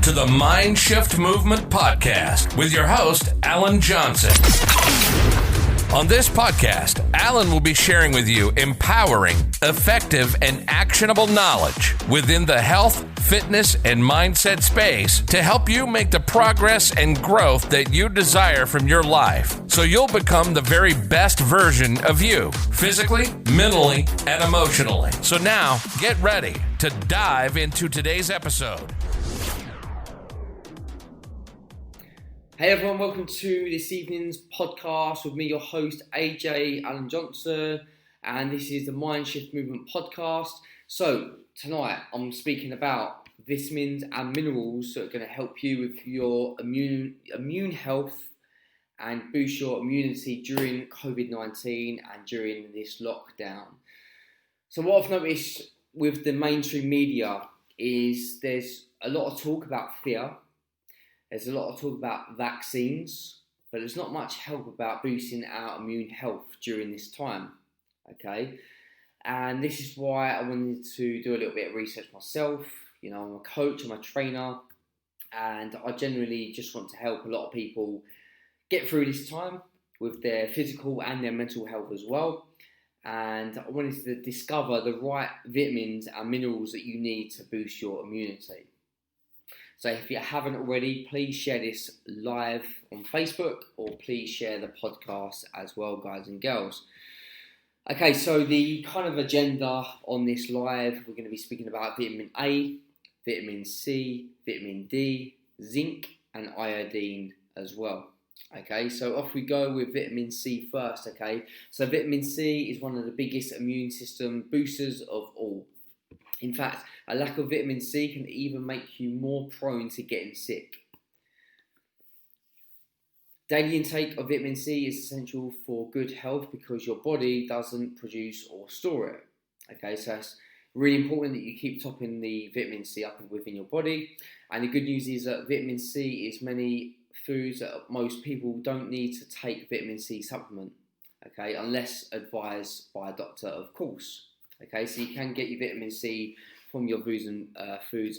to the Mind Shift Movement Podcast with your host, Alan Johnson. On this podcast, Alan will be sharing with you empowering, effective, and actionable knowledge within the health, fitness, and mindset space to help you make the progress and growth that you desire from your life so you'll become the very best version of you, physically, mentally, and emotionally. So now, get ready to dive into today's episode. Hey everyone, welcome to this evening's podcast with me, your host, AJ Alan Johnson, and this is the Mind Shift Movement Podcast. So tonight I'm speaking about vitamins and minerals that are going to help you with your immune health and boost your immunity during COVID-19 and during this lockdown. So what I've noticed with the mainstream media is there's a lot of talk about fear. There's a lot of talk about vaccines, but there's not much help about boosting our immune health during this time, okay? And this is why I wanted to do a little bit of research myself. You know, I'm a coach, I'm a trainer, and I generally just want to help a lot of people get through this time with their physical and their mental health as well. And I wanted to discover the right vitamins and minerals that you need to boost your immunity. So if you haven't already, please share this live on Facebook or please share the podcast as well, guys and girls. Okay, so the kind of agenda on this live, we're going to be speaking about vitamin A, vitamin C, vitamin D, zinc and iodine as well. Okay, so off we go with vitamin C first, okay? So vitamin C is one of the biggest immune system boosters of all. In fact, a lack of vitamin C can even make you more prone to getting sick. Daily intake of vitamin C is essential for good health because your body doesn't produce or store it. Okay, so it's really important that you keep topping the vitamin C up within your body. And the good news is that vitamin C is many foods that most people don't need to take vitamin C supplement. Okay, unless advised by a doctor, of course. Okay, so you can get your vitamin C from your foods,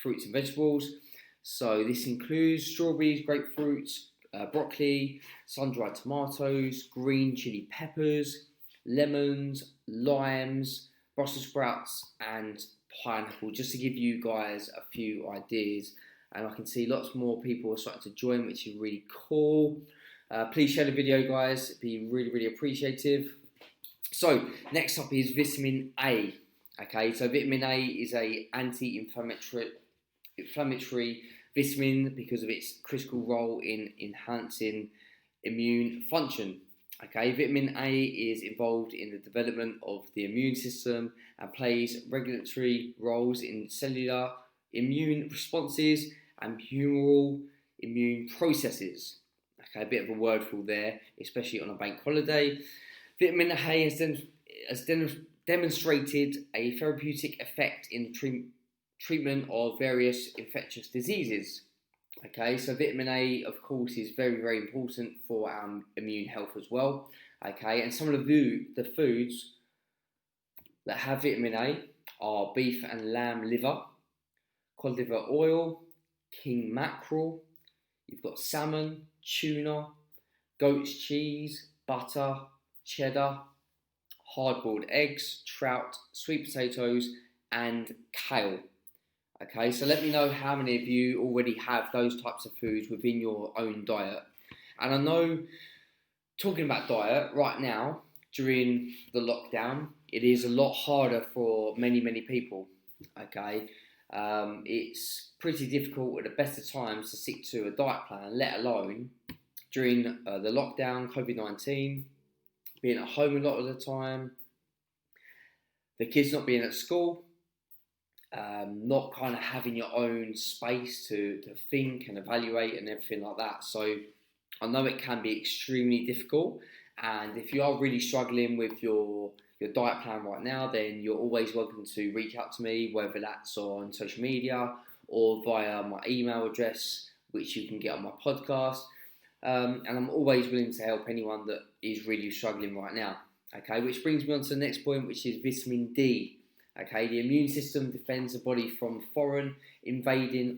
fruits and vegetables. So this includes strawberries, grapefruits, broccoli, sun-dried tomatoes, green chili peppers, lemons, limes, Brussels sprouts and pineapple, just to give you guys a few ideas. And I can see lots more people are starting to join, which is really cool. Please share the video, guys. It'd be really, really appreciative. So next up is vitamin A. Okay, so vitamin A is a anti-inflammatory vitamin because of its critical role in enhancing immune function. Okay, vitamin A is involved in the development of the immune system and plays regulatory roles in cellular immune responses and humoral immune processes. Okay, a bit of a wordful there, especially on a bank holiday. Vitamin A has demonstrated a therapeutic effect in treatment of various infectious diseases. Okay, so vitamin A, of course, is very, very important for our immune health as well. Okay, and some of the foods that have vitamin A are beef and lamb liver, cod liver oil, king mackerel, you've got salmon, tuna, goat's cheese, butter, cheddar, hard-boiled eggs, trout, sweet potatoes, and kale. Okay, so let me know how many of you already have those types of foods within your own diet. And I know, talking about diet right now, during the lockdown, it is a lot harder for many, many people. Okay, it's pretty difficult at the best of times to stick to a diet plan, let alone during the lockdown, COVID-19, being at home a lot of the time, the kids not being at school, not kind of having your own space to think and evaluate and everything like that. So I know it can be extremely difficult, and if you are really struggling with your diet plan right now, then you're always welcome to reach out to me, whether that's on social media or via my email address, which you can get on my podcast. And I'm always willing to help anyone that is really struggling right now. Okay, which brings me on to the next point, which is vitamin D. Okay, the immune system defends the body from foreign invading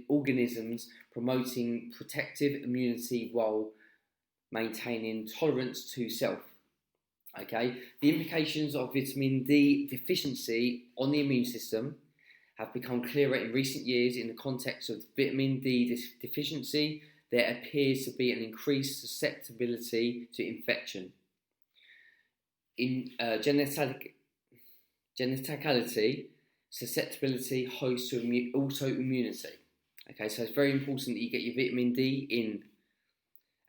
organisms, promoting protective immunity while maintaining tolerance to self. Okay, the implications of vitamin D deficiency on the immune system have become clearer in recent years. In the context of vitamin D deficiency, there appears to be an increased susceptibility to infection. In geneticality, susceptibility hosts to autoimmunity. Okay, so it's very important that you get your vitamin D in.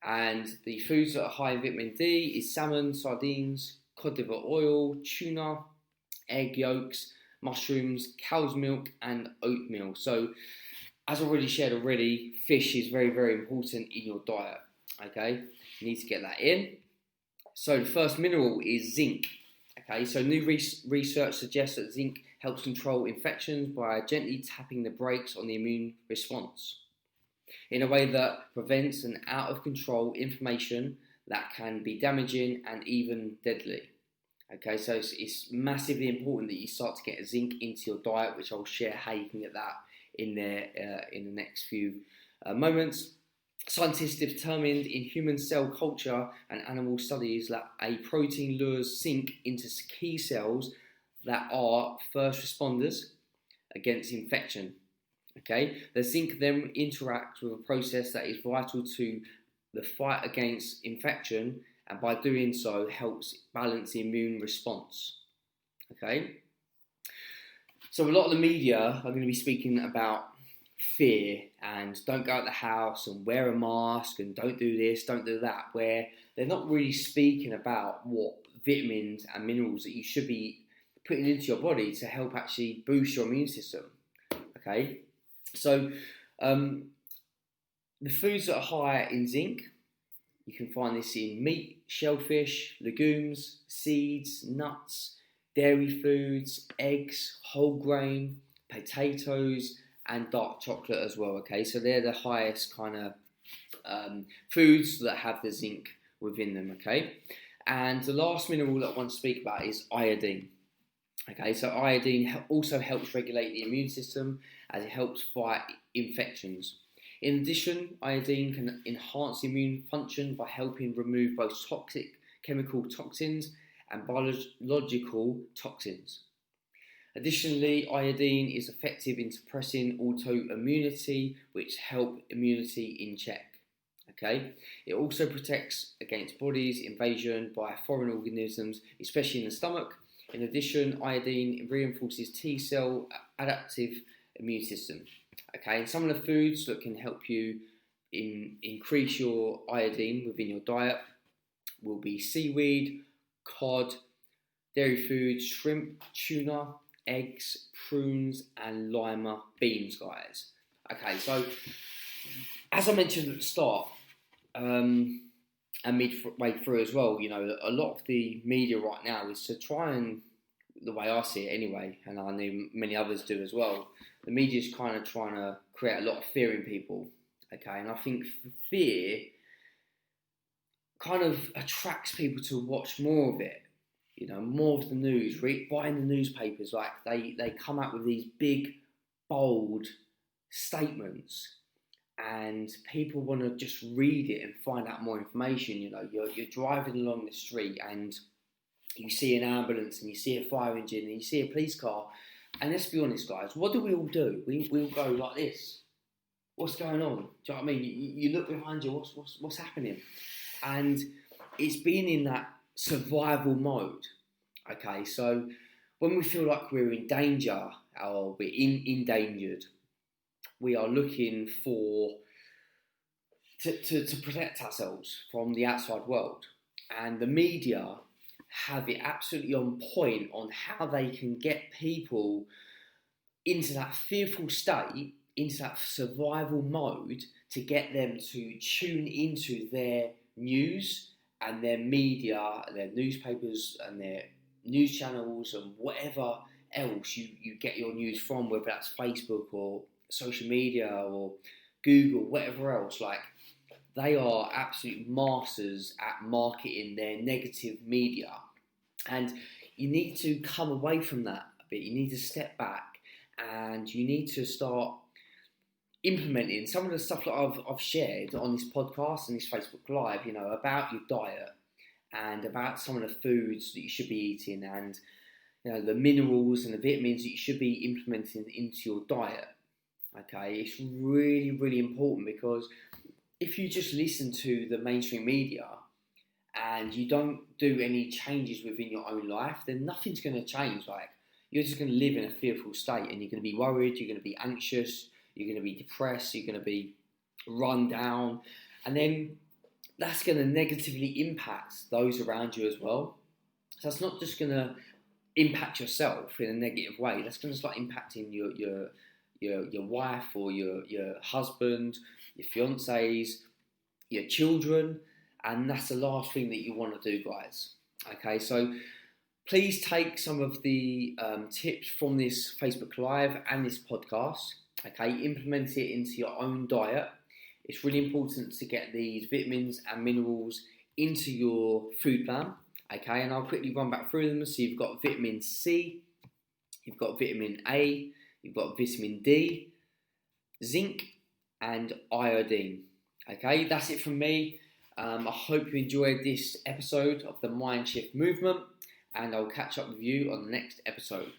And the foods that are high in vitamin D is salmon, sardines, cod liver oil, tuna, egg yolks, mushrooms, cow's milk, and oatmeal. So, as already shared fish is very, very important in your diet. Okay, you need to get that in. So the first mineral is zinc. Okay, so new research suggests that zinc helps control infections by gently tapping the brakes on the immune response in a way that prevents an out-of-control inflammation that can be damaging and even deadly. Okay, so it's massively important that you start to get zinc into your diet, which I'll share how you can get that in there in the next few moments. Scientists determined in human cell culture and animal studies that a protein lures zinc into key cells that are first responders against infection. Okay, the zinc then interacts with a process that is vital to the fight against infection, and by doing so helps balance the immune response. Okay, so a lot of the media are going to be speaking about fear and don't go out the house and wear a mask and don't do this, don't do that, where they're not really speaking about what vitamins and minerals that you should be putting into your body to help actually boost your immune system. Okay, so the foods that are higher in zinc, you can find this in meat, shellfish, legumes, seeds, nuts, dairy foods, eggs, whole grain, potatoes, and dark chocolate as well. Okay, so they're the highest kind of foods that have the zinc within them. Okay, and the last mineral that I want to speak about is iodine. Okay, so iodine also helps regulate the immune system as it helps fight infections. In addition, iodine can enhance immune function by helping remove both toxic chemical toxins and biological toxins. Additionally, iodine is effective in suppressing autoimmunity, which help immunity in check. Okay, it also protects against body's invasion by foreign organisms, especially in the stomach. In addition, iodine reinforces T cell adaptive immune system. Okay, and some of the foods that can help you increase your iodine within your diet will be seaweed, cod, dairy foods, shrimp, tuna, eggs, prunes, and lima beans, guys. Okay, so as I mentioned at the start, and midway through as well, you know, a lot of the media right now is to try and, the way I see it anyway, and I know many others do as well, the media is kind of trying to create a lot of fear in people. Okay, and I think fear kind of attracts people to watch more of it. You know, more of the news, buying the newspapers, like they come out with these big, bold statements, and people want to just read it and find out more information. You know, you're driving along the street and you see an ambulance and you see a fire engine and you see a police car, and let's be honest, guys, what do? We all go like this. What's going on? Do you know what I mean? You look behind you. What's happening? And it's been in that survival mode. Okay, so when we feel like we're in danger or we're endangered, we are looking to protect ourselves from the outside world, and the media have it absolutely on point on how they can get people into that fearful state, into that survival mode, to get them to tune into their news and their media, their newspapers and their news channels and whatever else you get your news from, whether that's Facebook or social media or Google, whatever else. Like, they are absolute masters at marketing their negative media, and you need to come away from that bit. You need to step back and you need to start implementing some of the stuff that I've shared on this podcast and this Facebook Live, about your diet and about some of the foods that you should be eating and, the minerals and the vitamins that you should be implementing into your diet. Okay, it's really, really important, because if you just listen to the mainstream media and you don't do any changes within your own life, then nothing's going to change. Like, you're just going to live in a fearful state, and you're going to be worried, you're going to be anxious, you're going to be depressed, you're going to be run down, and then that's going to negatively impact those around you as well. So it's not just going to impact yourself in a negative way. That's going to start impacting your wife or your husband, your fiancés, your children, and that's the last thing that you want to do, guys. Okay, so please take some of the tips from this Facebook Live and this podcast. Okay, implement it into your own diet. It's really important to get these vitamins and minerals into your food plan. Okay, and I'll quickly run back through them. So you've got vitamin C, you've got vitamin A, you've got vitamin D, zinc, and iodine. Okay, that's it from me. I hope you enjoyed this episode of the Mind Shift Movement, and I'll catch up with you on the next episode.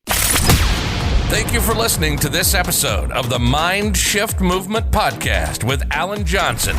Thank you for listening to this episode of the Mind Shift Movement Podcast with Alan Johnson.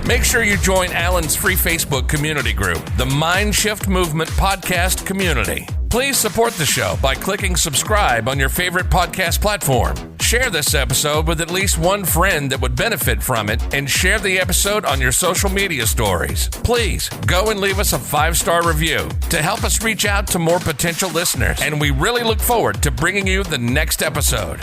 Make sure you join Alan's free Facebook community group, the Mind Shift Movement Podcast Community. Please support the show by clicking subscribe on your favorite podcast platform. Share this episode with at least one friend that would benefit from it, and share the episode on your social media stories. Please go and leave us a 5-star review to help us reach out to more potential listeners, and we really look forward to bringing you the next episode.